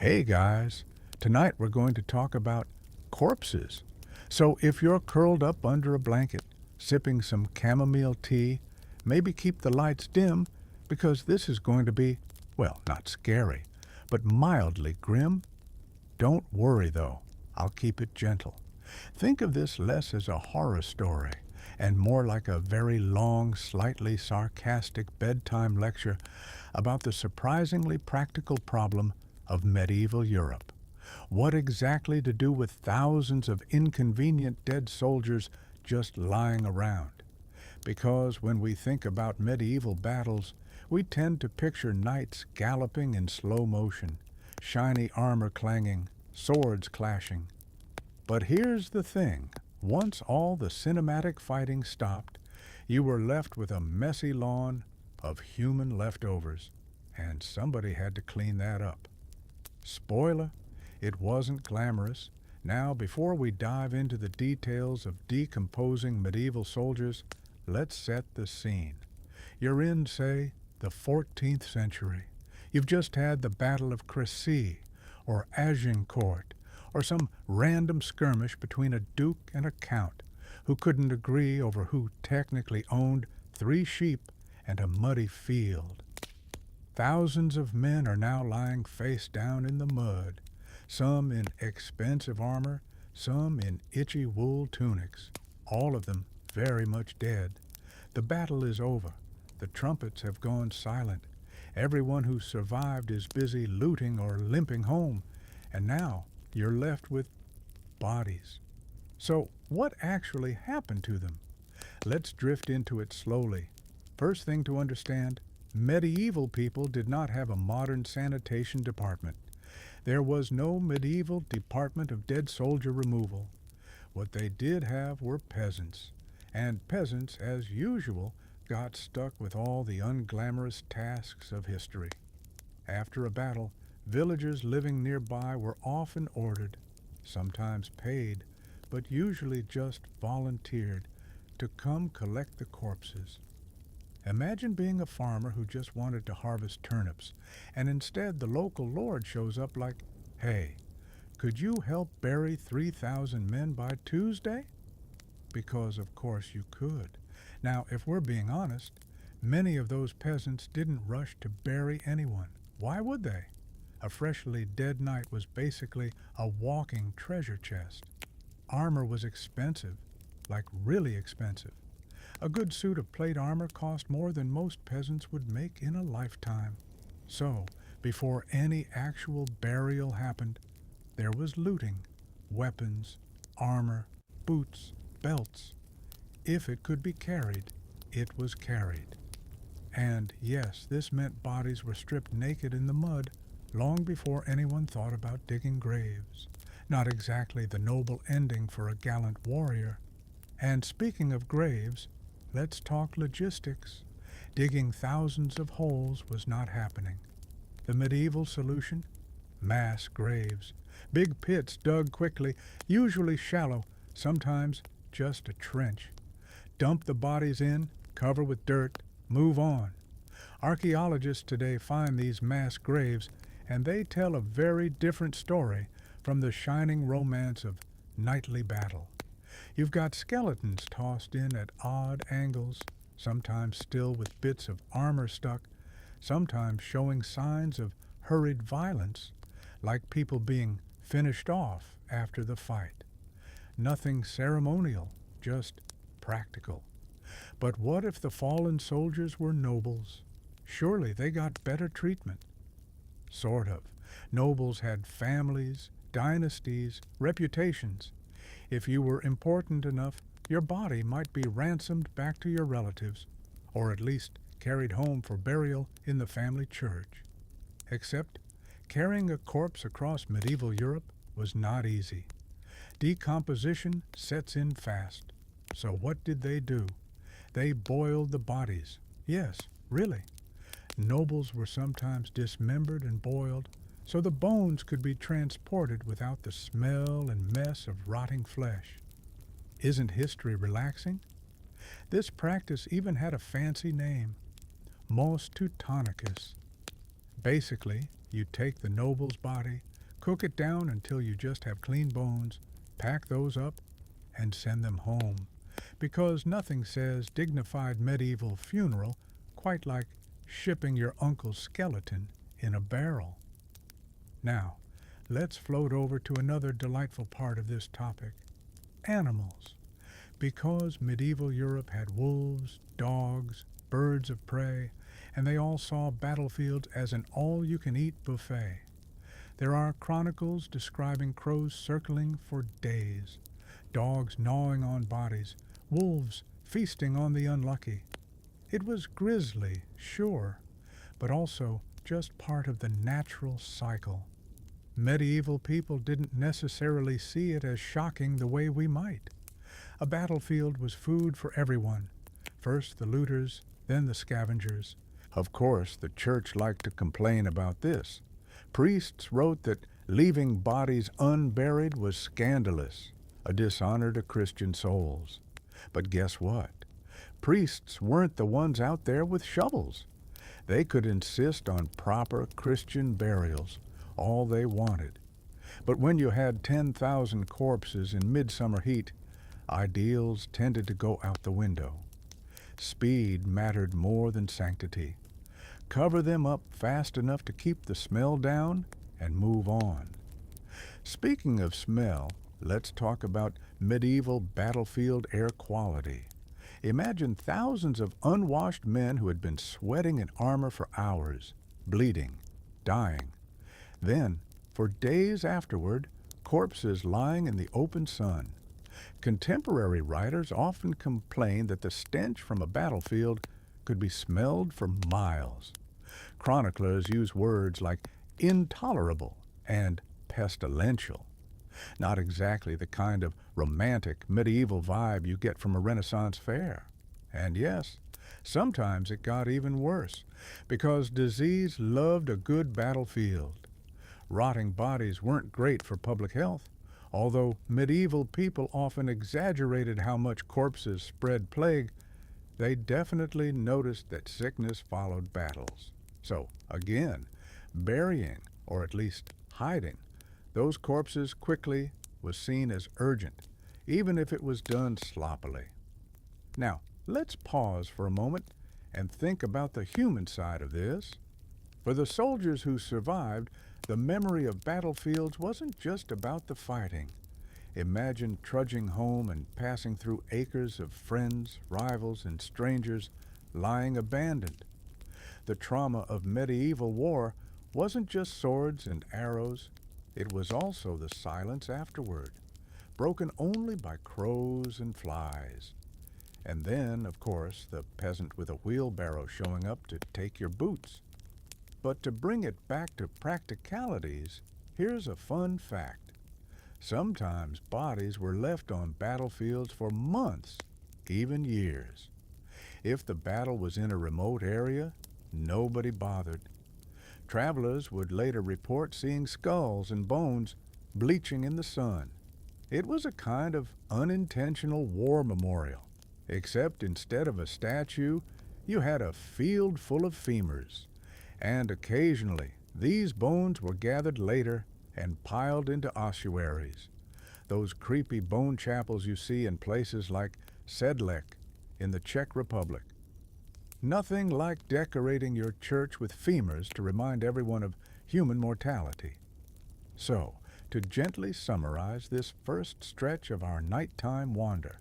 Hey guys, tonight we're going to talk about corpses. So if you're curled up under a blanket, sipping some chamomile tea, maybe keep the lights dim because this is going to be, well, not scary, but mildly grim. Don't worry though, I'll keep it gentle. Think of this less as a horror story and more like a very long, slightly sarcastic bedtime lecture about the surprisingly practical problem of medieval Europe. What exactly to do with thousands of inconvenient dead soldiers just lying around? Because when we think about medieval battles, we tend to picture knights galloping in slow motion, shiny armor clanging, swords clashing. But here's the thing. Once all the cinematic fighting stopped, you were left with a messy lawn of human leftovers, and somebody had to clean that up. Spoiler, it wasn't glamorous. Now, before we dive into the details of decomposing medieval soldiers, let's set the scene. You're in, say, the 14th century. You've just had the Battle of Crécy, or Agincourt, or some random skirmish between a duke and a count who couldn't agree over who technically owned 3 sheep and a muddy field. Thousands of men are now lying face down in the mud, some in expensive armor, some in itchy wool tunics, all of them very much dead. The battle is over. The trumpets have gone silent. Everyone who survived is busy looting or limping home, and now you're left with bodies. So, what actually happened to them? Let's drift into it slowly. First thing to understand, medieval people did not have a modern sanitation department. There was no medieval department of dead soldier removal. What they did have were peasants. And peasants, as usual, got stuck with all the unglamorous tasks of history. After a battle, villagers living nearby were often ordered, sometimes paid, but usually just volunteered, to come collect the corpses. Imagine being a farmer who just wanted to harvest turnips, and instead the local lord shows up like, "Hey, could you help bury 3,000 men by Tuesday?" Because of course you could. Now, if we're being honest, many of those peasants didn't rush to bury anyone. Why would they? A freshly dead knight was basically a walking treasure chest. Armor was expensive, like really expensive. A good suit of plate armor cost more than most peasants would make in a lifetime. So, before any actual burial happened, there was looting, weapons, armor, boots, belts. If it could be carried, it was carried. And yes, this meant bodies were stripped naked in the mud long before anyone thought about digging graves. Not exactly the noble ending for a gallant warrior. And speaking of graves, let's talk logistics. Digging thousands of holes was not happening. The medieval solution? Mass graves. Big pits dug quickly, usually shallow, sometimes just a trench. Dump the bodies in, cover with dirt, move on. Archaeologists today find these mass graves, and they tell a very different story from the shining romance of knightly battle. You've got skeletons tossed in at odd angles, sometimes still with bits of armor stuck, sometimes showing signs of hurried violence, like people being finished off after the fight. Nothing ceremonial, just practical. But what if the fallen soldiers were nobles? Surely they got better treatment. Sort of. Nobles had families, dynasties, reputations. If you were important enough, your body might be ransomed back to your relatives, or at least carried home for burial in the family church. Except, carrying a corpse across medieval Europe was not easy. Decomposition sets in fast. So what did they do? They boiled the bodies. Yes, really. Nobles were sometimes dismembered and boiled, so the bones could be transported without the smell and mess of rotting flesh. Isn't history relaxing? This practice even had a fancy name, Mos Teutonicus. Basically, you take the noble's body, Cook it down until you just have clean bones, pack those up, and send them home, because nothing says dignified medieval funeral quite like shipping your uncle's skeleton in a barrel. Now, let's float over to another delightful part of this topic, animals. Because medieval Europe had wolves, dogs, birds of prey, and they all saw battlefields as an all-you-can-eat buffet. There are chronicles describing crows circling for days, dogs gnawing on bodies, wolves feasting on the unlucky. It was grisly, sure, but also just part of the natural cycle. Medieval people didn't necessarily see it as shocking the way we might. A battlefield was food for everyone, first the looters, then the scavengers. Of course, the church liked to complain about this. Priests wrote that leaving bodies unburied was scandalous, a dishonor to Christian souls. But guess what? Priests weren't the ones out there with shovels. They could insist on proper Christian burials, all they wanted. But when you had 10,000 corpses in midsummer heat, ideals tended to go out the window. Speed mattered more than sanctity. Cover them up fast enough to keep the smell down and move on. Speaking of smell, let's talk about medieval battlefield air quality. Imagine thousands of unwashed men who had been sweating in armor for hours, bleeding, dying. Then, for days afterward, corpses lying in the open sun. Contemporary writers often complain that the stench from a battlefield could be smelled for miles. Chroniclers use words like intolerable and pestilential. Not exactly the kind of romantic medieval vibe you get from a Renaissance fair. And yes, sometimes it got even worse, because disease loved a good battlefield. Rotting bodies weren't great for public health, although medieval people often exaggerated how much corpses spread plague. They definitely noticed that sickness followed battles. So, again, burying, or at least hiding, those corpses quickly was seen as urgent, even if it was done sloppily. Now, let's pause for a moment and think about the human side of this. For the soldiers who survived, the memory of battlefields wasn't just about the fighting. Imagine trudging home and passing through acres of friends, rivals, and strangers lying abandoned. The trauma of medieval war wasn't just swords and arrows. It was also the silence afterward, broken only by crows and flies. And then, of course, the peasant with a wheelbarrow showing up to take your boots. But to bring it back to practicalities, here's a fun fact. Sometimes bodies were left on battlefields for months, even years. If the battle was in a remote area, nobody bothered. Travelers would later report seeing skulls and bones bleaching in the sun. It was a kind of unintentional war memorial, except instead of a statue, you had a field full of femurs. And occasionally, these bones were gathered later and piled into ossuaries, those creepy bone chapels you see in places like Sedlec in the Czech Republic. Nothing like decorating your church with femurs to remind everyone of human mortality. So, to gently summarize this first stretch of our nighttime wander,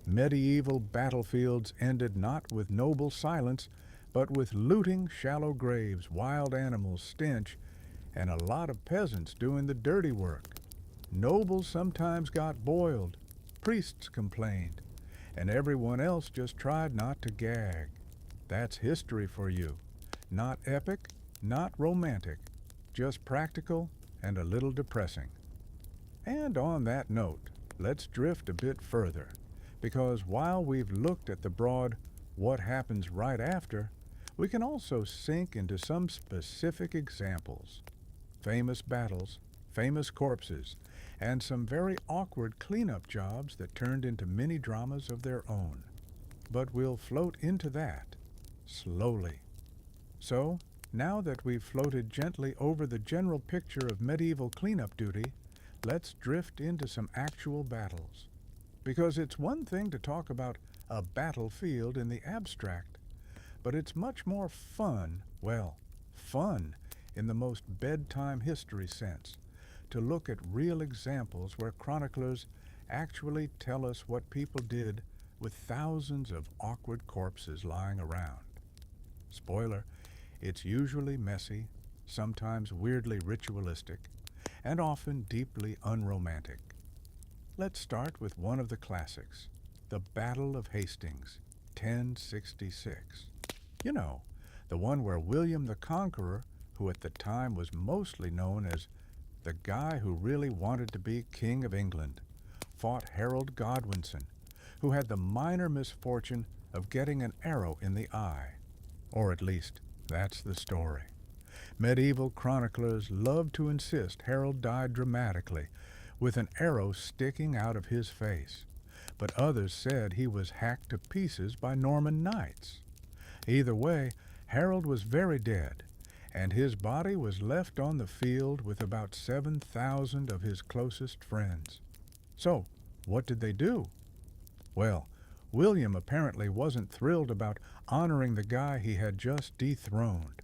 medieval battlefields ended not with noble silence, but with looting, shallow graves, wild animals, stench, and a lot of peasants doing the dirty work. Nobles sometimes got boiled, priests complained, and everyone else just tried not to gag. That's history for you. Not epic, not romantic, just practical and a little depressing. And on that note, let's drift a bit further, because while we've looked at the broad what happens right after, we can also sink into some specific examples. Famous battles, famous corpses, and some very awkward cleanup jobs that turned into mini dramas of their own. But we'll float into that slowly. So, Now that we've floated gently over the general picture of medieval cleanup duty, let's drift into some actual battles. Because it's one thing to talk about a battlefield in the abstract, but it's much more fun, well, fun in the most bedtime history sense, to look at real examples where chroniclers actually tell us what people did with thousands of awkward corpses lying around. Spoiler, it's usually messy, sometimes weirdly ritualistic, and often deeply unromantic. Let's start with one of the classics, the Battle of Hastings, 1066. You know, the one where William the Conqueror, who at the time was mostly known as the guy who really wanted to be King of England, fought Harold Godwinson, who had the minor misfortune of getting an arrow in the eye. Or at least, that's the story. Medieval chroniclers loved to insist Harold died dramatically, with an arrow sticking out of his face, but others said he was hacked to pieces by Norman knights. Either way, Harold was very dead, and his body was left on the field with about 7,000 of his closest friends. So, what did they do? Well, William apparently wasn't thrilled about honoring the guy he had just dethroned.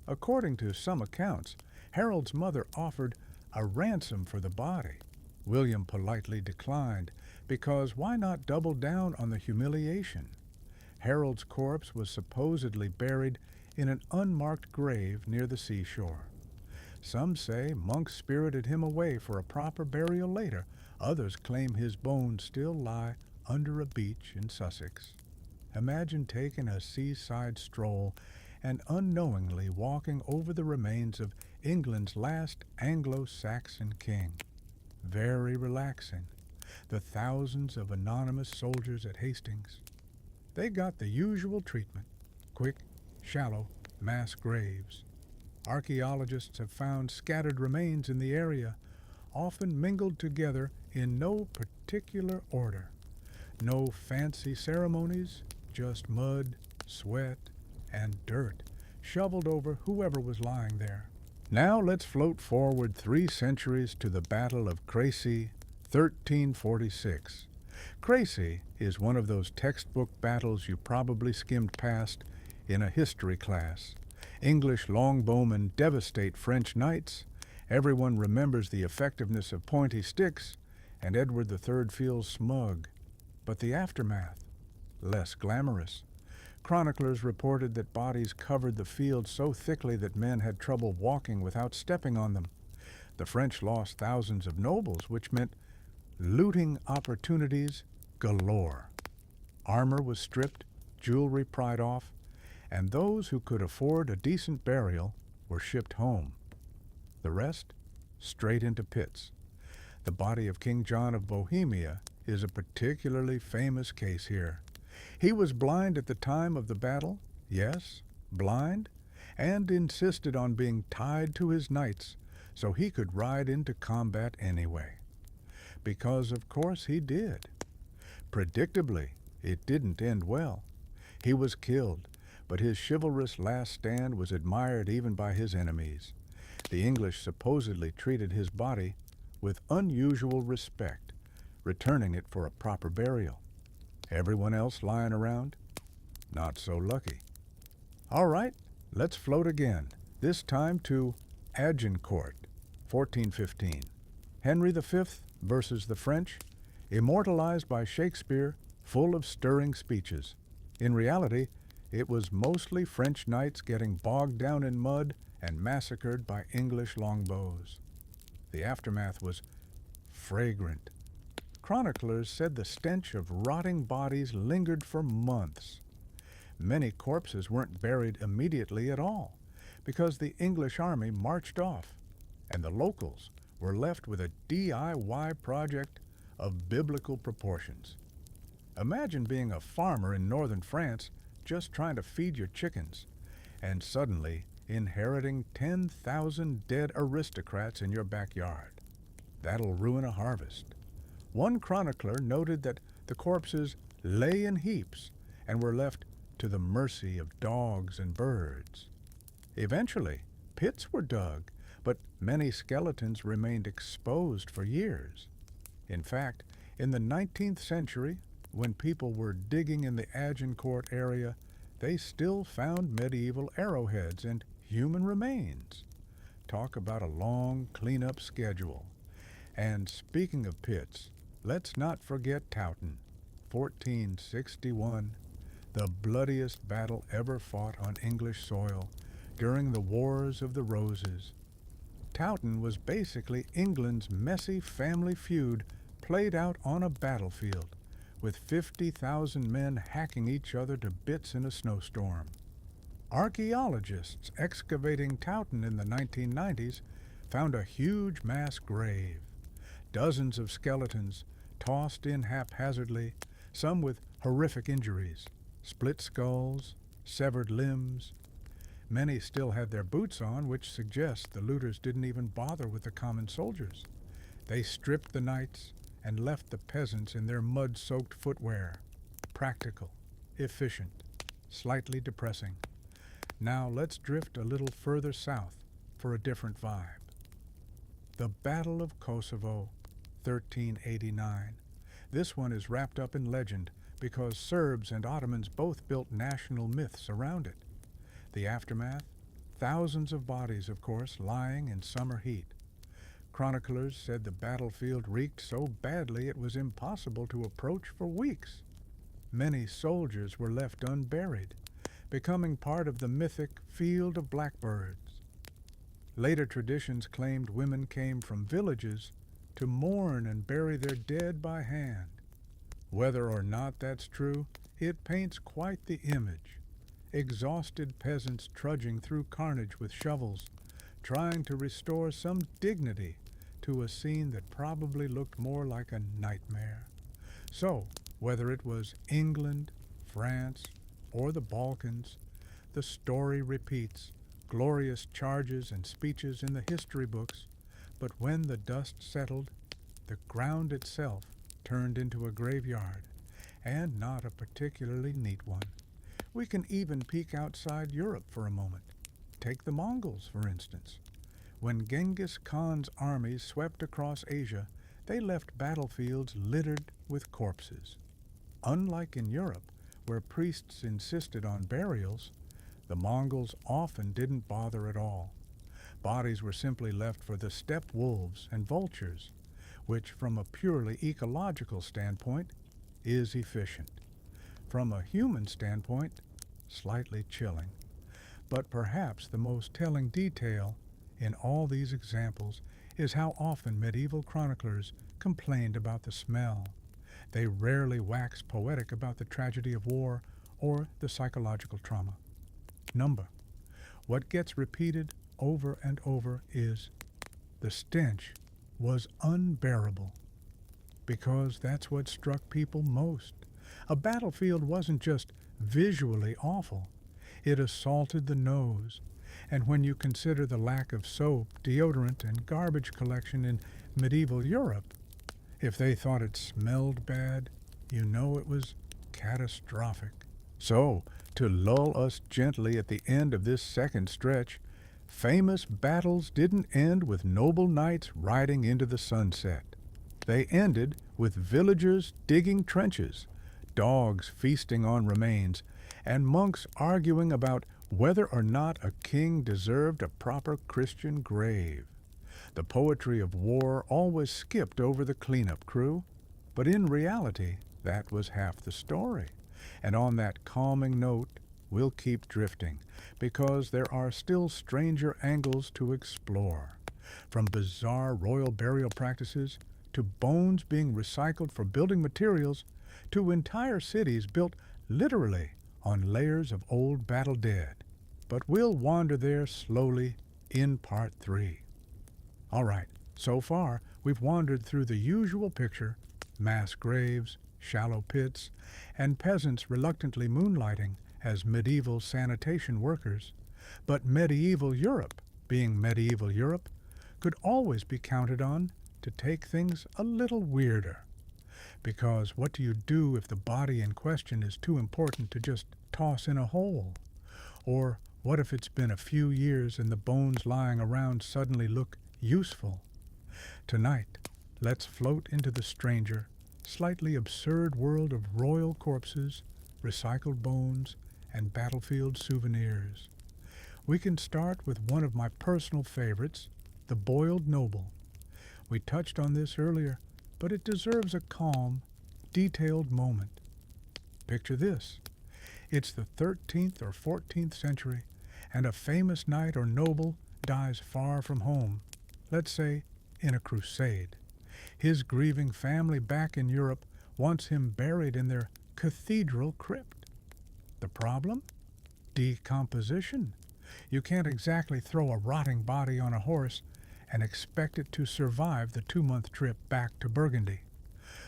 According to some accounts, Harold's mother offered a ransom for the body. William politely declined, because why not double down on the humiliation? Harold's corpse was supposedly buried in an unmarked grave near the seashore. Some say monks spirited him away for a proper burial later. Others claim his bones still lie under a beach in Sussex. Imagine taking a seaside stroll and unknowingly walking over the remains of England's last Anglo-Saxon king. Very relaxing. The thousands of anonymous soldiers at Hastings. They got the usual treatment, quick, shallow, mass graves. Archaeologists have found scattered remains in the area, often mingled together in no particular order. No fancy ceremonies, just mud, sweat, and dirt shoveled over whoever was lying there. Now let's float forward 3 centuries to the Battle of Crécy, 1346. Crécy is one of those textbook battles you probably skimmed past in a history class. English longbowmen devastate French knights, everyone remembers the effectiveness of pointy sticks, and Edward III feels smug. But the aftermath, less glamorous. Chroniclers reported that bodies covered the field so thickly that men had trouble walking without stepping on them. The French lost thousands of nobles, which meant looting opportunities galore. Armor was stripped, jewelry pried off, and those who could afford a decent burial were shipped home. The rest, straight into pits. The body of King John of Bohemia is a particularly famous case here. He was blind at the time of the battle, yes, blind, and insisted on being tied to his knights so he could ride into combat anyway. Because of course he did. Predictably, it didn't end well. He was killed, but his chivalrous last stand was admired even by his enemies. The English supposedly treated his body with unusual respect, returning it for a proper burial. Everyone else lying around? Not so lucky. All right, let's float again, this time to Agincourt, 1415. Henry V versus the French, immortalized by Shakespeare, full of stirring speeches. In reality, it was mostly French knights getting bogged down in mud and massacred by English longbows. The aftermath was fragrant. Chroniclers said the stench of rotting bodies lingered for months. Many corpses weren't buried immediately at all, because the English army marched off, and the locals were left with a DIY project of biblical proportions. Imagine being a farmer in northern France just trying to feed your chickens, and suddenly inheriting 10,000 dead aristocrats in your backyard. That'll ruin a harvest. One chronicler noted that the corpses lay in heaps and were left to the mercy of dogs and birds. Eventually, pits were dug, but many skeletons remained exposed for years. In fact, in the 19th century, when people were digging in the Agincourt area, they still found medieval arrowheads and human remains. Talk about a long cleanup schedule. And speaking of pits, let's not forget Towton, 1461, the bloodiest battle ever fought on English soil during the Wars of the Roses. Towton was basically England's messy family feud played out on a battlefield, with 50,000 men hacking each other to bits in a snowstorm. Archaeologists excavating Towton in the 1990s found a huge mass grave. Dozens of skeletons tossed in haphazardly, some with horrific injuries, split skulls, severed limbs. Many still had their boots on, which suggests the looters didn't even bother with the common soldiers. They stripped the knights and left the peasants in their mud-soaked footwear. Practical, efficient, slightly depressing. Now let's drift a little further south for a different vibe. The Battle of Kosovo, 1389. This one is wrapped up in legend because Serbs and Ottomans both built national myths around it. The aftermath? Thousands of bodies, of course, lying in summer heat. Chroniclers said the battlefield reeked so badly it was impossible to approach for weeks. Many soldiers were left unburied, becoming part of the mythic Field of Blackbirds. Later traditions claimed women came from villages to mourn and bury their dead by hand. Whether or not that's true, it paints quite the image. Exhausted peasants trudging through carnage with shovels, trying to restore some dignity to a scene that probably looked more like a nightmare. So, whether it was England, France, or the Balkans, the story repeats, glorious charges and speeches in the history books, but when the dust settled, the ground itself turned into a graveyard, and not a particularly neat one. We can even peek outside Europe for a moment. Take the Mongols, for instance. When Genghis Khan's armies swept across Asia, they left battlefields littered with corpses. Unlike in Europe, where priests insisted on burials, the Mongols often didn't bother at all. Bodies were simply left for the steppe wolves and vultures, which from a purely ecological standpoint is efficient. From a human standpoint, slightly chilling. But perhaps the most telling detail in all these examples is how often medieval chroniclers complained about the smell. They rarely wax poetic about the tragedy of war or the psychological trauma. Number. What gets repeated over and over is the stench was unbearable, because that's what struck people most. A battlefield wasn't just visually awful. It assaulted the nose. And when you consider the lack of soap, deodorant, and garbage collection in medieval Europe, if they thought it smelled bad, you know it was catastrophic. So, to lull us gently at the end of this second stretch, famous battles didn't end with noble knights riding into the sunset. They ended with villagers digging trenches, dogs feasting on remains, and monks arguing about whether or not a king deserved a proper Christian grave. The poetry of war always skipped over the cleanup crew, but in reality, that was half the story. And on that calming note, we'll keep drifting, because there are still stranger angles to explore. From bizarre royal burial practices, to bones being recycled for building materials, to entire cities built literally on layers of old battle dead. But we'll wander there slowly in part 3. All right, so far we've wandered through the usual picture: mass graves, shallow pits, and peasants reluctantly moonlighting as medieval sanitation workers. But medieval Europe, being medieval Europe, could always be counted on to take things a little weirder. Because what do you do if the body in question is too important to just toss in a hole? Or What if it's been a few years and the bones lying around suddenly look useful? Tonight, let's float into the stranger, slightly absurd world of royal corpses, recycled bones, and battlefield souvenirs. We can start with one of my personal favorites, the boiled noble. We touched on this earlier, but it deserves a calm, detailed moment. Picture this. It's the 13th or 14th century, and a famous knight or noble dies far from home, let's say in a crusade. His grieving family back in Europe wants him buried in their cathedral crypt. The problem? Decomposition. You can't exactly throw a rotting body on a horse and expect it to survive the 2-month trip back to Burgundy.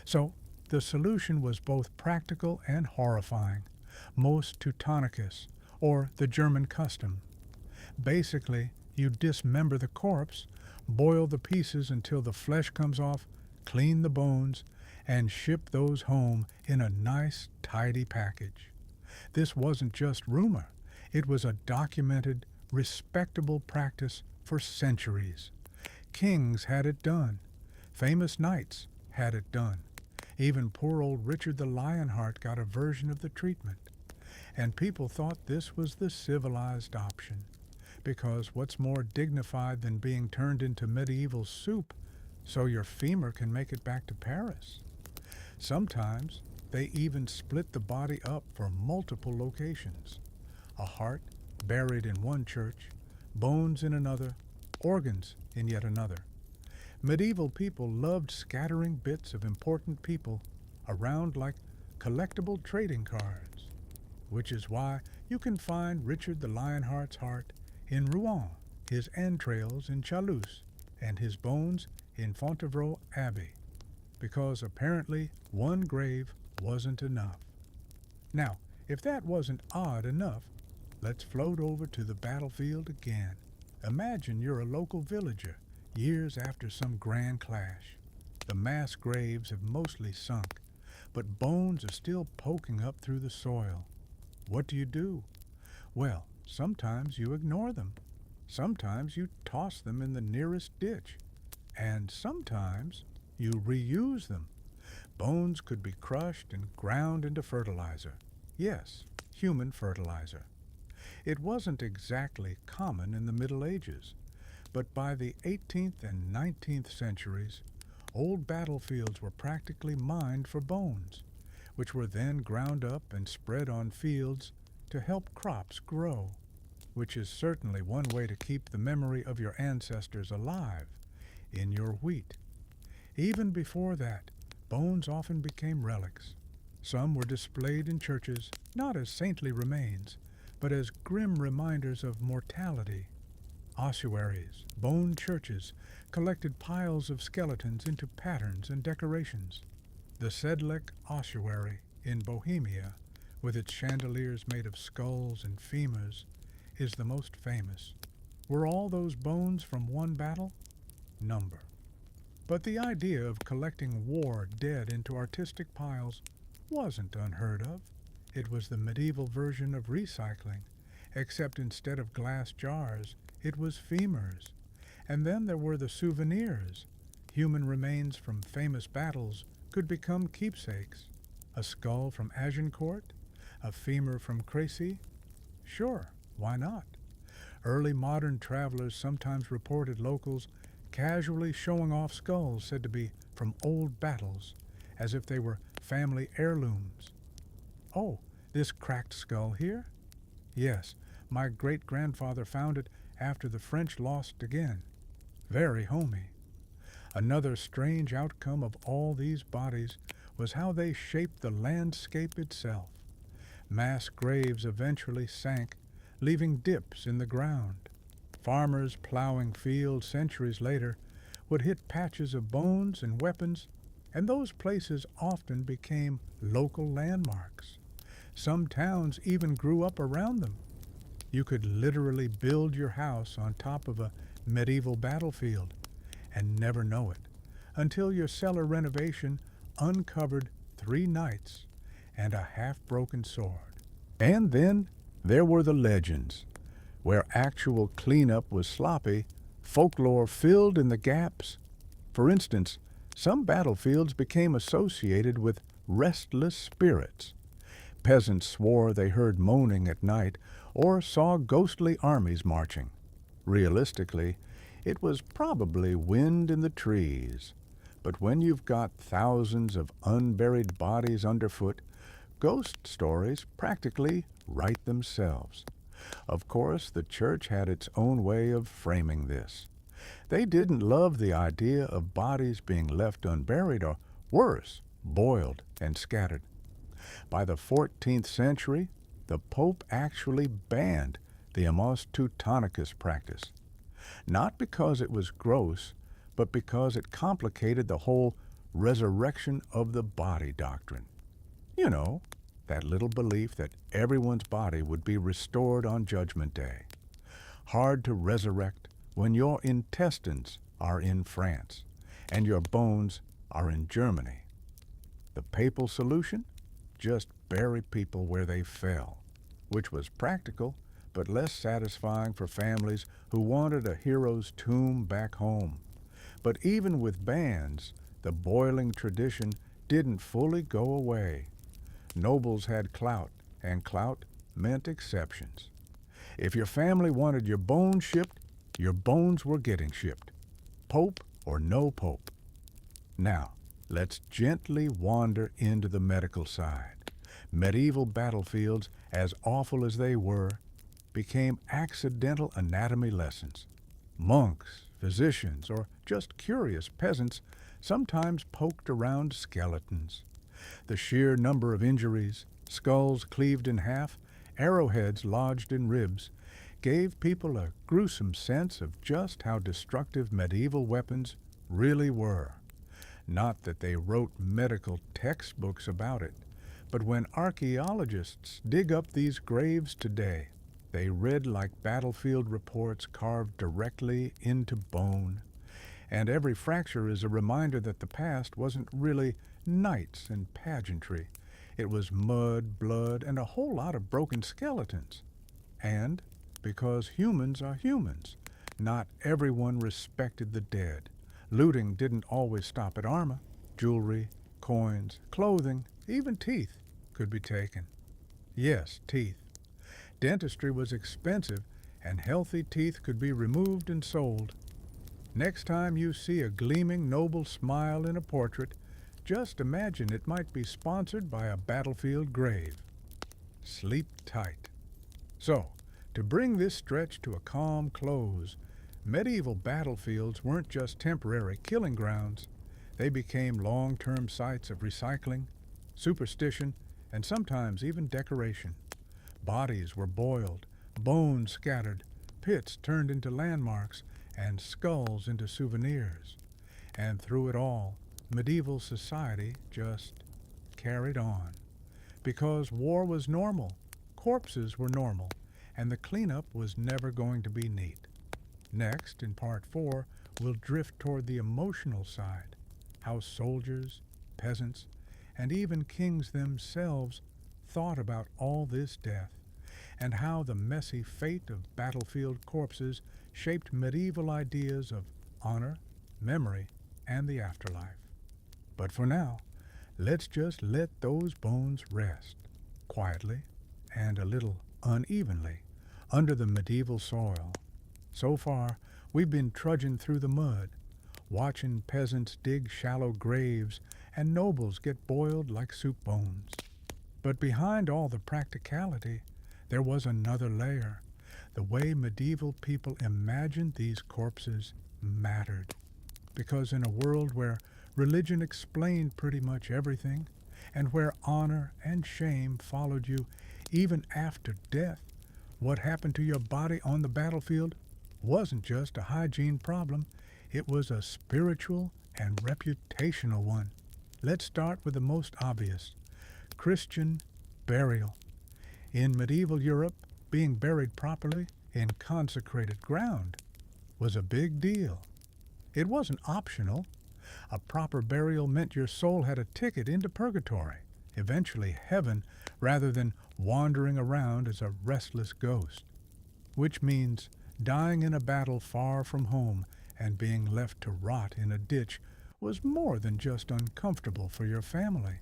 So the solution was both practical and horrifying, most Teutonicus, or the German custom. Basically, you dismember the corpse, boil the pieces until the flesh comes off, clean the bones, and ship those home in a nice, tidy package. This wasn't just rumor. It was a documented, respectable practice for centuries. Kings had it done. Famous knights had it done. Even poor old Richard the Lionheart got a version of the treatment. And people thought this was the civilized option, because what's more dignified than being turned into medieval soup so your femur can make it back to Paris? Sometimes they even split the body up for multiple locations. A heart buried in one church, bones in another, organs in yet another. Medieval people loved scattering bits of important people around like collectible trading cards, which is why you can find Richard the Lionheart's heart in Rouen, his entrails in Chalus, and his bones in Fontevraud Abbey, because apparently one grave wasn't enough. Now, if that wasn't odd enough, let's float over to the battlefield again. Imagine you're a local villager, years after some grand clash. The mass graves have mostly sunk, but bones are still poking up through the soil. What do? Well, sometimes you ignore them. Sometimes you toss them in the nearest ditch. And sometimes you reuse them. Bones could be crushed and ground into fertilizer. Yes, human fertilizer. It wasn't exactly common in the Middle Ages, but by the 18th and 19th centuries, old battlefields were practically mined for bones, which were then ground up and spread on fields to help crops grow, which is certainly one way to keep the memory of your ancestors alive in your wheat. Even before that, bones often became relics. Some were displayed in churches, not as saintly remains, but as grim reminders of mortality. Ossuaries, bone churches, collected piles of skeletons into patterns and decorations. The Sedlec ossuary in Bohemia, with its chandeliers made of skulls and femurs, is the most famous. Were all those bones from one battle? Number. But the idea of collecting war dead into artistic piles wasn't unheard of. It was the medieval version of recycling, except instead of glass jars, it was femurs. And then there were the souvenirs. Human remains from famous battles could become keepsakes. A skull from Agincourt? A femur from Crécy? Sure, why not? Early modern travelers sometimes reported locals casually showing off skulls said to be from old battles, as if they were family heirlooms. Oh, this cracked skull here? Yes, my great-grandfather found it after the French lost again. Very homey. Another strange outcome of all these bodies was how they shaped the landscape itself. Mass graves eventually sank, leaving dips in the ground. Farmers plowing fields centuries later would hit patches of bones and weapons, and those places often became local landmarks. Some towns even grew up around them. You could literally build your house on top of a medieval battlefield and never know it, until your cellar renovation uncovered 3 knights and a half-broken sword. And then there were the legends. Where actual cleanup was sloppy, folklore filled in the gaps. For instance, some battlefields became associated with restless spirits. Peasants swore they heard moaning at night or saw ghostly armies marching. Realistically, it was probably wind in the trees. But when you've got thousands of unburied bodies underfoot, ghost stories practically write themselves. Of course, the church had its own way of framing this. They didn't love the idea of bodies being left unburied or, worse, boiled and scattered. By the 14th century, the Pope actually banned the amos teutonicus practice. Not because it was gross, but because it complicated the whole resurrection of the body doctrine. You know, that little belief that everyone's body would be restored on Judgment Day. Hard to resurrect when your intestines are in France and your bones are in Germany. The papal solution? Just bury people where they fell, which was practical but less satisfying for families who wanted a hero's tomb back home. But even with bans, the boiling tradition didn't fully go away. Nobles had clout, and clout meant exceptions. If your family wanted your bones shipped, your bones were getting shipped, pope or no pope. Now, let's gently wander into the medical side. Medieval battlefields, as awful as they were, became accidental anatomy lessons. Monks, physicians, or just curious peasants sometimes poked around skeletons. The sheer number of injuries, skulls cleaved in half, arrowheads lodged in ribs, gave people a gruesome sense of just how destructive medieval weapons really were. Not that they wrote medical textbooks about it, but when archaeologists dig up these graves today, they read like battlefield reports carved directly into bone. And every fracture is a reminder that the past wasn't really knights and pageantry. It was mud, blood, and a whole lot of broken skeletons. And because humans are humans, not everyone respected the dead. Looting didn't always stop at armor. Jewelry, coins, clothing, even teeth could be taken. Yes, teeth. Dentistry was expensive, and healthy teeth could be removed and sold. Next time you see a gleaming noble smile in a portrait, just imagine it might be sponsored by a battlefield grave. Sleep tight. So, to bring this stretch to a calm close, medieval battlefields weren't just temporary killing grounds. They became long-term sites of recycling, superstition, and sometimes even decoration. Bodies were boiled, bones scattered, pits turned into landmarks, and skulls into souvenirs. And through it all, medieval society just carried on. Because war was normal, corpses were normal, and the cleanup was never going to be neat. Next, in Part 4, we'll drift toward the emotional side, how soldiers, peasants, and even kings themselves thought about all this death, and how the messy fate of battlefield corpses shaped medieval ideas of honor, memory, and the afterlife. But for now, let's just let those bones rest, quietly and a little unevenly, under the medieval soil. So far, we've been trudging through the mud, watching peasants dig shallow graves and nobles get boiled like soup bones. But behind all the practicality, there was another layer. The way medieval people imagined these corpses mattered. Because in a world where religion explained pretty much everything, and where honor and shame followed you even after death, what happened to your body on the battlefield wasn't just a hygiene problem, it was a spiritual and reputational one. Let's start with the most obvious: Christian burial. In medieval Europe, being buried properly in consecrated ground was a big deal. It wasn't optional. A proper burial meant your soul had a ticket into purgatory, eventually heaven, rather than wandering around as a restless ghost. which means dying in a battle far from home and being left to rot in a ditch was more than just uncomfortable for your family.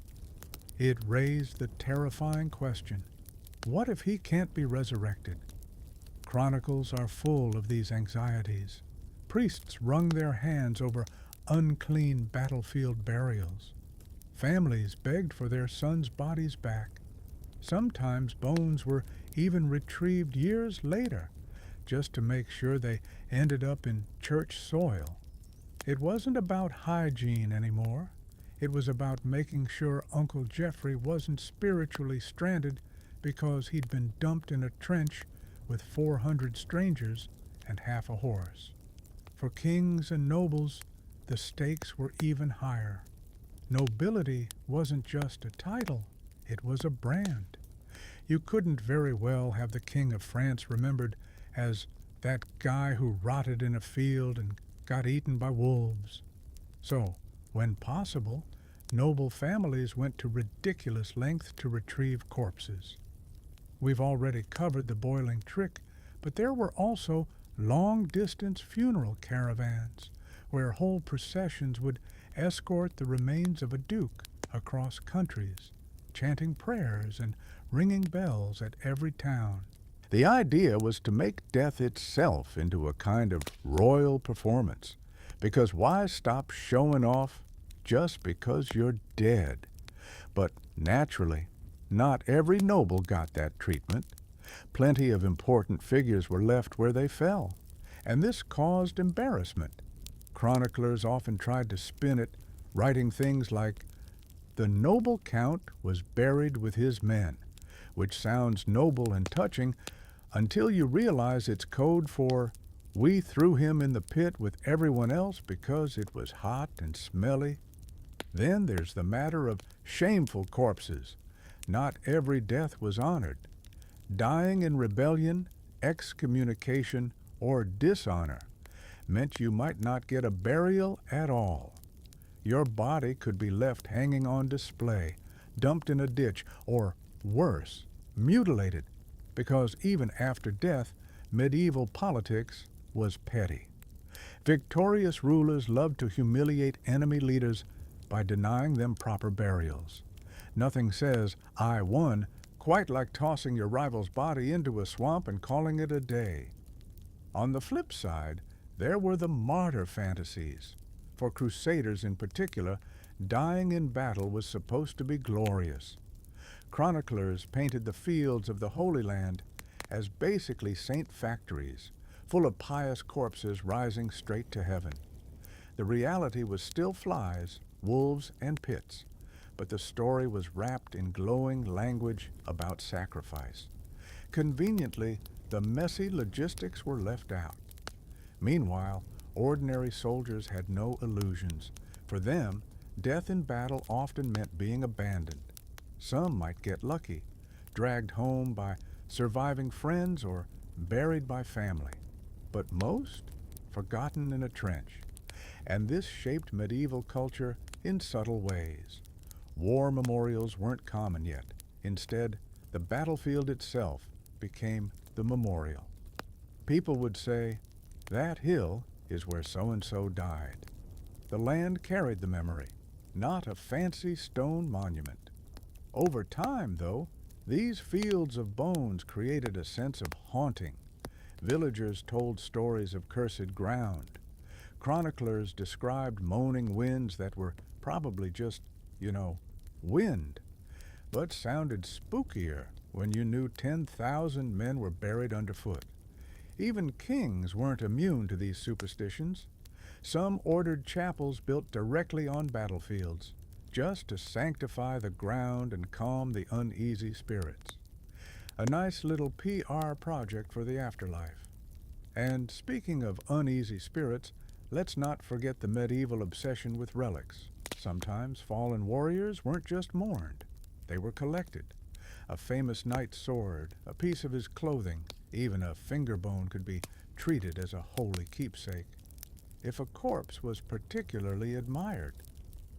It raised the terrifying question, what if he can't be resurrected? Chronicles are full of these anxieties. Priests wrung their hands over unclean battlefield burials. Families begged for their sons' bodies back. Sometimes bones were even retrieved years later, just to make sure they ended up in church soil. It wasn't about hygiene anymore. It was about making sure Uncle Jeffrey wasn't spiritually stranded because he'd been dumped in a trench with 400 strangers and half a horse. For kings and nobles, the stakes were even higher. Nobility wasn't just a title, it was a brand. You couldn't very well have the King of France remembered as that guy who rotted in a field and got eaten by wolves. So, when possible, noble families went to ridiculous lengths to retrieve corpses. We've already covered the boiling trick, but there were also long-distance funeral caravans, where whole processions would escort the remains of a duke across countries, chanting prayers and ringing bells at every town. The idea was to make death itself into a kind of royal performance, because why stop showing off just because you're dead? But naturally, not every noble got that treatment. Plenty of important figures were left where they fell, and this caused embarrassment. Chroniclers often tried to spin it, writing things like, "The noble count was buried with his men," which sounds noble and touching until you realize it's code for, "We threw him in the pit with everyone else because it was hot and smelly." Then there's the matter of shameful corpses. Not every death was honored. Dying in rebellion, excommunication, or dishonor meant you might not get a burial at all. Your body could be left hanging on display, dumped in a ditch, or worse, mutilated, because even after death, medieval politics was petty. Victorious rulers loved to humiliate enemy leaders by denying them proper burials. Nothing says, "I won," quite like tossing your rival's body into a swamp and calling it a day. On the flip side, there were the martyr fantasies. For crusaders in particular, dying in battle was supposed to be glorious. Chroniclers painted the fields of the Holy Land as basically saint factories, full of pious corpses rising straight to heaven. The reality was still flies, wolves, and pits, but the story was wrapped in glowing language about sacrifice. Conveniently, the messy logistics were left out. Meanwhile, ordinary soldiers had no illusions. For them, death in battle often meant being abandoned. Some might get lucky, dragged home by surviving friends or buried by family. But most, forgotten in a trench. And this shaped medieval culture in subtle ways. War memorials weren't common yet. Instead, the battlefield itself became the memorial. People would say, "That hill is where so-and-so died." The land carried the memory, not a fancy stone monument. Over time, though, these fields of bones created a sense of haunting. Villagers told stories of cursed ground. Chroniclers described moaning winds that were probably just, wind, but sounded spookier when you knew 10,000 men were buried underfoot. Even kings weren't immune to these superstitions. Some ordered chapels built directly on battlefields, just to sanctify the ground and calm the uneasy spirits. A nice little PR project for the afterlife. And speaking of uneasy spirits, let's not forget the medieval obsession with relics. Sometimes fallen warriors weren't just mourned, they were collected. A famous knight's sword, a piece of his clothing, even a finger bone could be treated as a holy keepsake. If a corpse was particularly admired,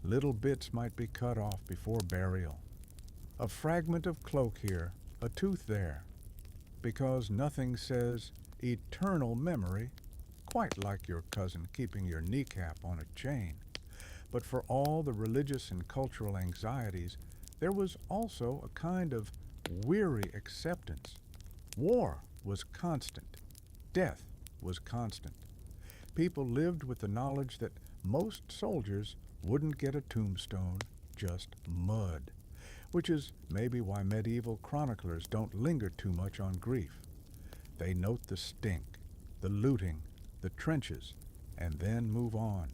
little bits might be cut off before burial. A fragment of cloak here, a tooth there. because nothing says eternal memory quite like your cousin keeping your kneecap on a chain. But for all the religious and cultural anxieties, there was also a kind of weary acceptance. War was constant. Death was constant. People lived with the knowledge that most soldiers wouldn't get a tombstone, just mud, which is maybe why medieval chroniclers don't linger too much on grief. They note the stink, the looting, the trenches, and then move on.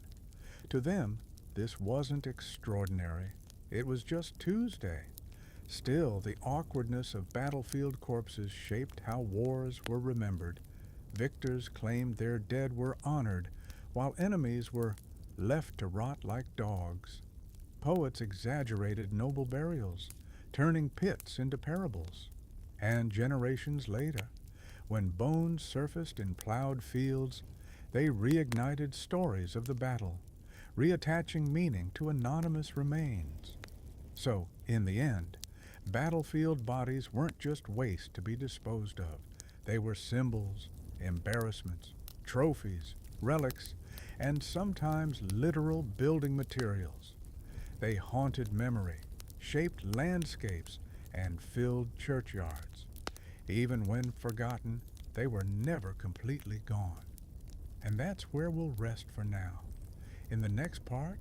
To them, this wasn't extraordinary. It was just Tuesday. Still, the awkwardness of battlefield corpses shaped how wars were remembered. Victors claimed their dead were honored, while enemies were left to rot like dogs. Poets exaggerated noble burials, turning pits into parables. And generations later, when bones surfaced in plowed fields, they reignited stories of the battle, reattaching meaning to anonymous remains. So, in the end, battlefield bodies weren't just waste to be disposed of. They were symbols, embarrassments, trophies, relics, and sometimes literal building materials. They haunted memory, shaped landscapes, and filled churchyards. Even when forgotten, they were never completely gone. And that's where we'll rest for now. In the next part,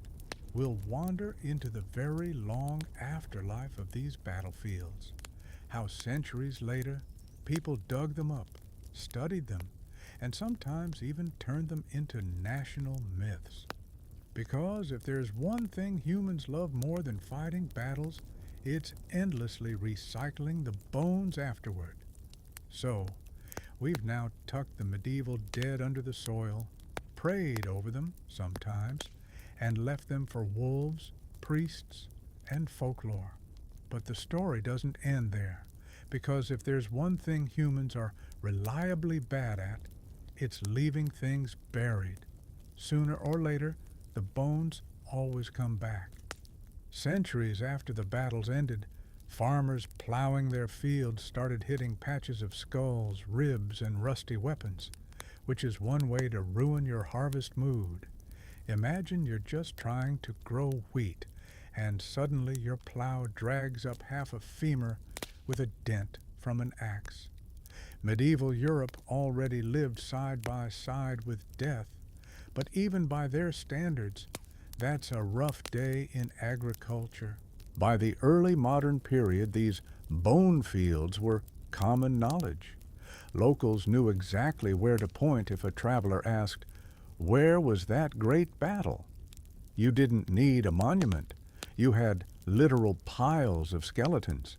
we'll wander into the very long afterlife of these battlefields. How centuries later, people dug them up, studied them, and sometimes even turned them into national myths. Because if there's one thing humans love more than fighting battles, it's endlessly recycling the bones afterward. So, we've now tucked the medieval dead under the soil, prayed over them sometimes, and left them for wolves, priests, and folklore. But the story doesn't end there, because if there's one thing humans are reliably bad at, it's leaving things buried. Sooner or later, the bones always come back. Centuries after the battles ended, farmers plowing their fields started hitting patches of skulls, ribs, and rusty weapons, which is one way to ruin your harvest mood. Imagine you're just trying to grow wheat, and suddenly your plow drags up half a femur with a dent from an axe. Medieval Europe already lived side by side with death, but even by their standards, that's a rough day in agriculture. By the early modern period, these bone fields were common knowledge. Locals knew exactly where to point if a traveler asked, "Where was that great battle?" You didn't need a monument. You had literal piles of skeletons.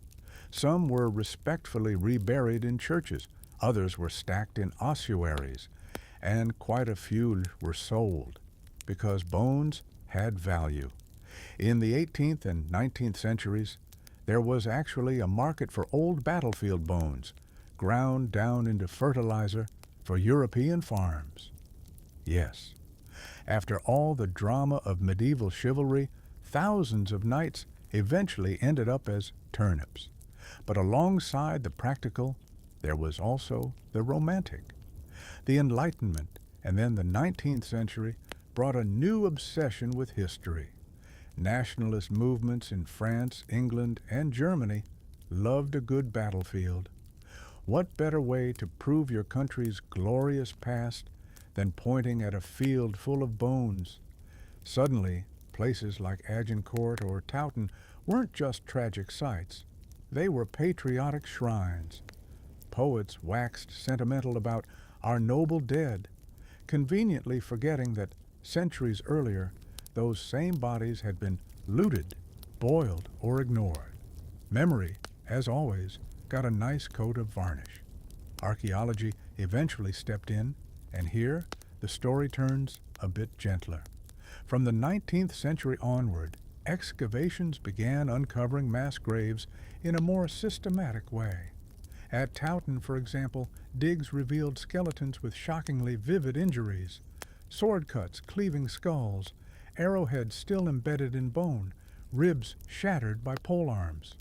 Some were respectfully reburied in churches. Others were stacked in ossuaries. And quite a few were sold, because bones had value. In the 18th and 19th centuries, there was actually a market for old battlefield bones, ground down into fertilizer for European farms. Yes, after all the drama of medieval chivalry, thousands of knights eventually ended up as turnips. But alongside the practical, there was also the romantic. The Enlightenment and then the 19th century brought a new obsession with history. Nationalist movements in France, England, and Germany loved a good battlefield. What better way to prove your country's glorious past than pointing at a field full of bones? Suddenly, places like Agincourt or Towton weren't just tragic sights. They were patriotic shrines. Poets waxed sentimental about our noble dead, conveniently forgetting that centuries earlier, those same bodies had been looted, boiled, or ignored. Memory, as always, got a nice coat of varnish. Archaeology eventually stepped in, and here the story turns a bit gentler. From the 19th century onward, excavations began uncovering mass graves in a more systematic way. At Towton, for example, digs revealed skeletons with shockingly vivid injuries, sword cuts cleaving skulls, arrowheads still embedded in bone, ribs shattered by polearms.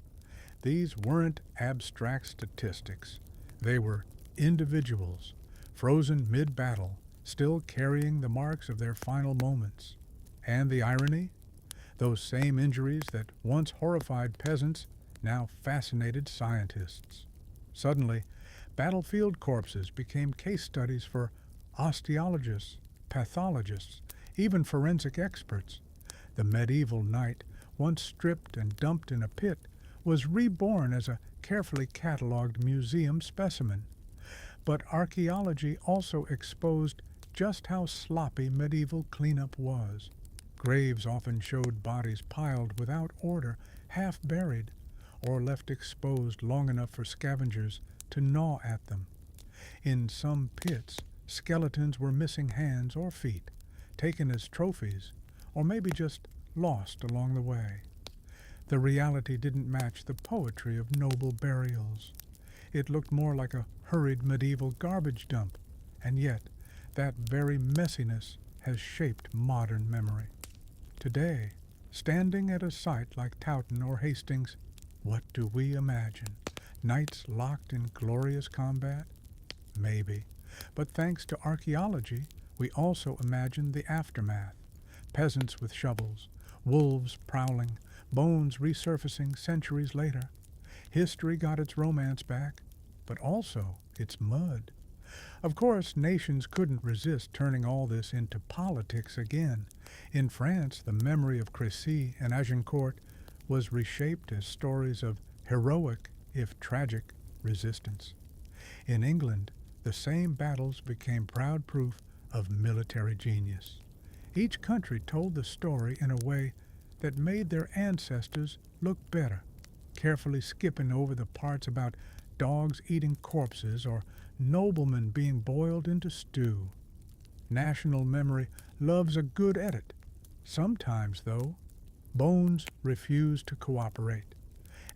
These weren't abstract statistics. They were individuals, frozen mid-battle, still carrying the marks of their final moments. And the irony? Those same injuries that once horrified peasants now fascinated scientists. Suddenly, battlefield corpses became case studies for osteologists, pathologists, even forensic experts. The medieval knight, once stripped and dumped in a pit, was reborn as a carefully catalogued museum specimen. But archaeology also exposed just how sloppy medieval cleanup was. Graves often showed bodies piled without order, half buried, or left exposed long enough for scavengers to gnaw at them. In some pits, skeletons were missing hands or feet, taken as trophies, or maybe just lost along the way. The reality didn't match the poetry of noble burials. It looked more like a hurried medieval garbage dump, and yet that very messiness has shaped modern memory. Today, standing at a site like Towton or Hastings, what do we imagine? Knights locked in glorious combat? Maybe. But thanks to archaeology, we also imagine the aftermath. Peasants with shovels, wolves prowling, bones resurfacing centuries later. History got its romance back, but also its mud. Of course, nations couldn't resist turning all this into politics again. In France, the memory of Crécy and Agincourt was reshaped as stories of heroic, if tragic, resistance. In England, the same battles became proud proof of military genius. Each country told the story in a way that made their ancestors look better, carefully skipping over the parts about dogs eating corpses or noblemen being boiled into stew. National memory loves a good edit. Sometimes, though, bones refuse to cooperate.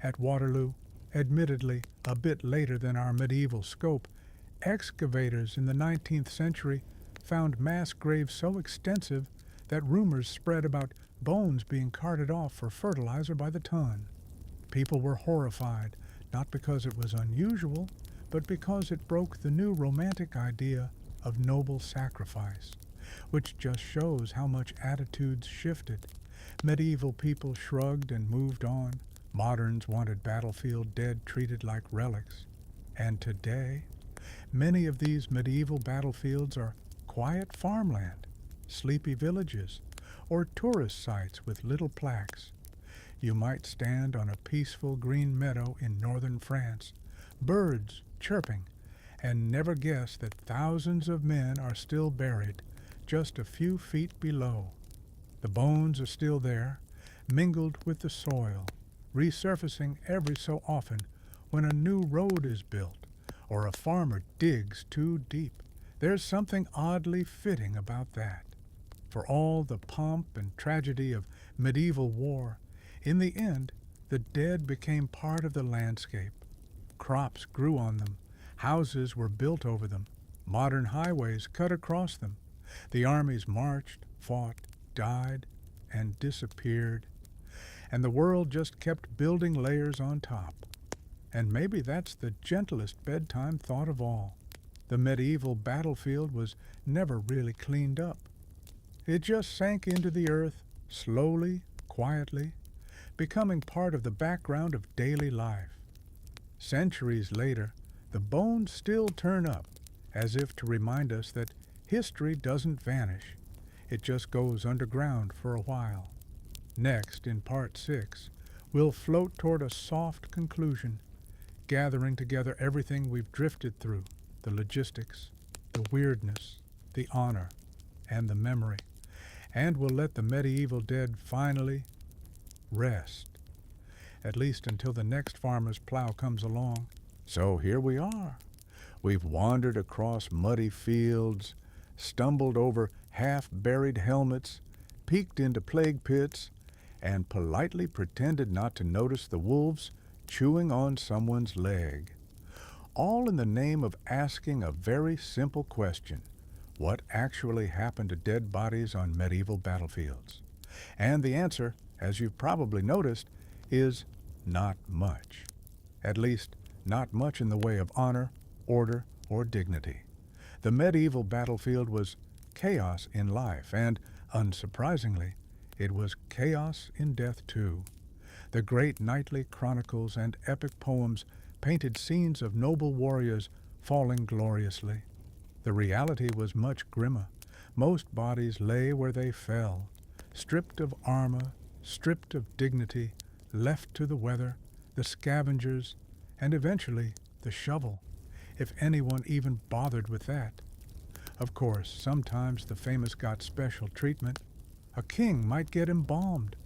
At Waterloo, admittedly a bit later than our medieval scope, excavators in the 19th century found mass graves so extensive that rumors spread about bones being carted off for fertilizer by the ton. People were horrified, not because it was unusual, but because it broke the new romantic idea of noble sacrifice, which just shows how much attitudes shifted. Medieval people shrugged and moved on. Moderns wanted battlefield dead treated like relics. And today, many of these medieval battlefields are quiet farmland, sleepy villages, or tourist sites with little plaques. You might stand on a peaceful green meadow in northern France, birds chirping, and never guess that thousands of men are still buried just a few feet below. The bones are still there, mingled with the soil, resurfacing every so often when a new road is built or a farmer digs too deep. There's something oddly fitting about that. For all the pomp and tragedy of medieval war, in the end, the dead became part of the landscape. Crops grew on them, houses were built over them, modern highways cut across them. The armies marched, fought, died, and disappeared. And the world just kept building layers on top. And maybe that's the gentlest bedtime thought of all. The medieval battlefield was never really cleaned up. It just sank into the earth, slowly, quietly, becoming part of the background of daily life. Centuries later, the bones still turn up, as if to remind us that history doesn't vanish. It just goes underground for a while. Next, in Part 6, we'll float toward a soft conclusion, gathering together everything we've drifted through, the logistics, the weirdness, the honor, and the memory. And we'll let the medieval dead finally rest, at least until the next farmer's plow comes along. So here we are. We've wandered across muddy fields, stumbled over half-buried helmets, peeked into plague pits, and politely pretended not to notice the wolves chewing on someone's leg. All in the name of asking a very simple question: what actually happened to dead bodies on medieval battlefields? And the answer, as you've probably noticed, is not much. At least, not much in the way of honor order, or dignity. The medieval battlefield was chaos in life, and, unsurprisingly, it was chaos in death too. The great knightly chronicles and epic poems painted scenes of noble warriors falling gloriously. The reality was much grimmer. Most bodies lay where they fell, stripped of armor, stripped of dignity, left to the weather, the scavengers, and eventually the shovel, if anyone even bothered with that. Of course, sometimes the famous got special treatment. A king might get embalmed,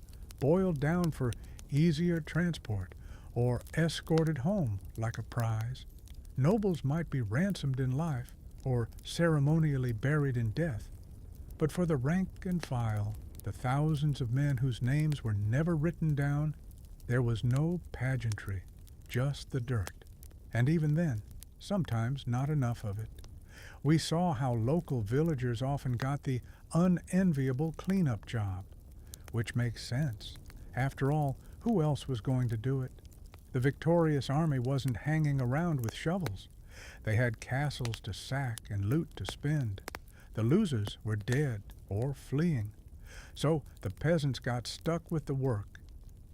boiled down for easier transport, or escorted home like a prize. Nobles might be ransomed in life, or ceremonially buried in death. But for the rank and file, the thousands of men whose names were never written down, there was no pageantry, just the dirt. And even then, sometimes not enough of it. We saw how local villagers often got the unenviable cleanup job, which makes sense. After all, who else was going to do it? The victorious army wasn't hanging around with shovels. They had castles to sack and loot to spend. The losers were dead or fleeing. So the peasants got stuck with the work,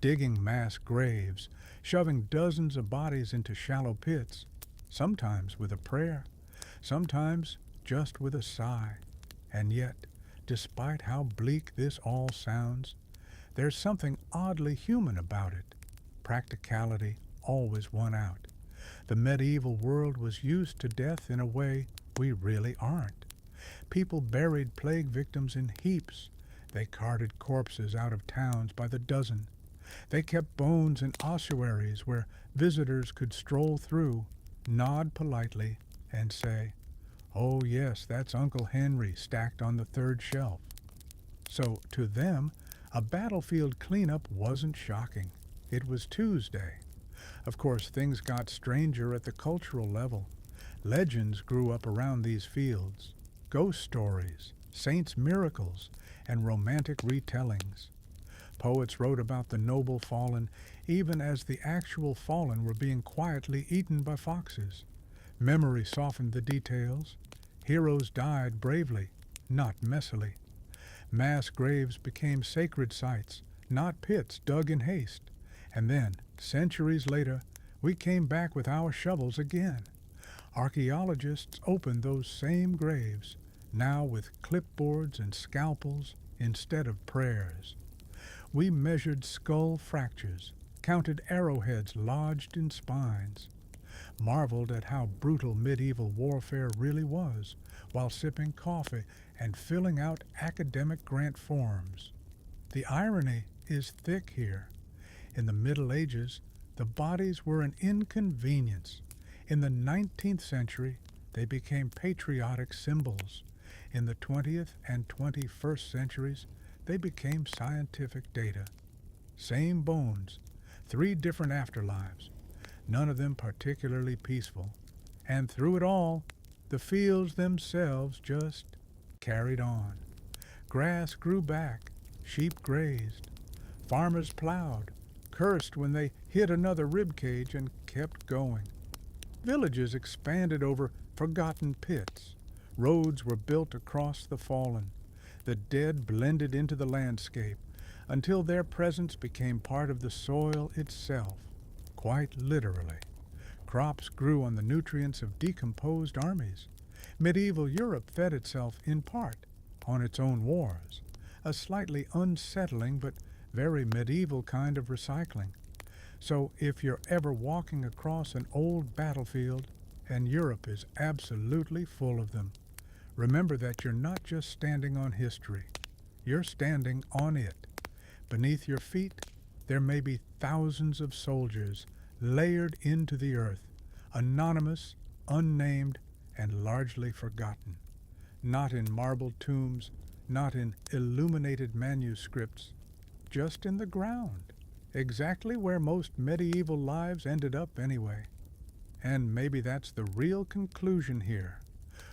digging mass graves, shoving dozens of bodies into shallow pits, sometimes with a prayer, sometimes just with a sigh. And yet, despite how bleak this all sounds, there's something oddly human about it. Practicality always won out. The medieval world was used to death in a way we really aren't. People buried plague victims in heaps. They carted corpses out of towns by the dozen. They kept bones in ossuaries where visitors could stroll through, nod politely, and say, "Oh yes, that's Uncle Henry stacked on the third shelf." So to them, a battlefield cleanup wasn't shocking. It was Tuesday. Of course, things got stranger at the cultural level. Legends grew up around these fields. Ghost stories, saints' miracles, and romantic retellings. Poets wrote about the noble fallen even as the actual fallen were being quietly eaten by foxes. Memory softened the details. Heroes died bravely, not messily. Mass graves became sacred sites, not pits dug in haste. And then, centuries later, we came back with our shovels again. Archaeologists opened those same graves, now with clipboards and scalpels instead of prayers. We measured skull fractures, counted arrowheads lodged in spines, marveled at how brutal medieval warfare really was, while sipping coffee and filling out academic grant forms. The irony is thick here. In the Middle Ages, the bodies were an inconvenience. In the 19th century, they became patriotic symbols. In the 20th and 21st centuries, they became scientific data. Same bones, 3 different afterlives, none of them particularly peaceful. And through it all, the fields themselves just carried on. Grass grew back, sheep grazed, farmers plowed, cursed when they hit another rib cage and kept going. Villages expanded over forgotten pits. Roads were built across the fallen. The dead blended into the landscape until their presence became part of the soil itself, quite literally. Crops grew on the nutrients of decomposed armies. Medieval Europe fed itself, in part, on its own wars, a slightly unsettling but very medieval kind of recycling. So if you're ever walking across an old battlefield, and Europe is absolutely full of them, remember that you're not just standing on history. You're standing on it. Beneath your feet, there may be thousands of soldiers layered into the earth, anonymous, unnamed, and largely forgotten. Not in marble tombs, not in illuminated manuscripts, just in the ground, exactly where most medieval lives ended up anyway. And maybe that's the real conclusion here.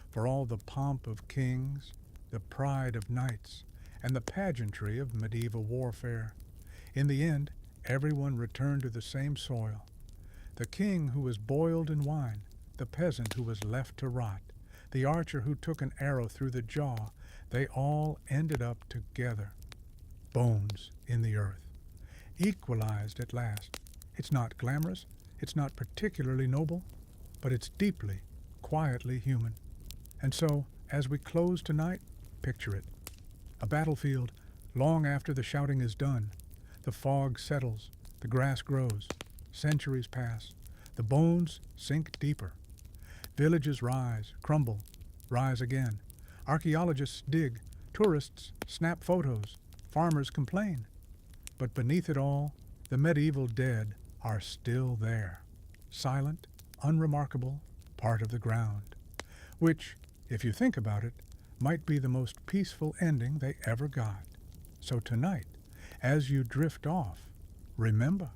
For all the pomp of kings, the pride of knights, and the pageantry of medieval warfare, in the end, everyone returned to the same soil. The king who was boiled in wine, the peasant who was left to rot, the archer who took an arrow through the jaw, they all ended up together, bones in the earth, equalized at last. It's not glamorous, it's not particularly noble, but it's deeply, quietly human. And so, as we close tonight, picture it. A battlefield long after the shouting is done. The fog settles, the grass grows, centuries pass, the bones sink deeper. Villages rise, crumble, rise again. Archaeologists dig, tourists snap photos, farmers complain. But beneath it all, the medieval dead are still there, silent, unremarkable, part of the ground, which, if you think about it, might be the most peaceful ending they ever got. So tonight, as you drift off, remember,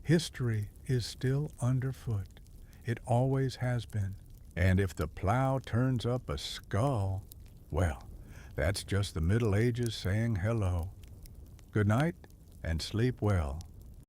history is still underfoot. It always has been. And if the plow turns up a skull, well, that's just the Middle Ages saying hello. Good night, and sleep well.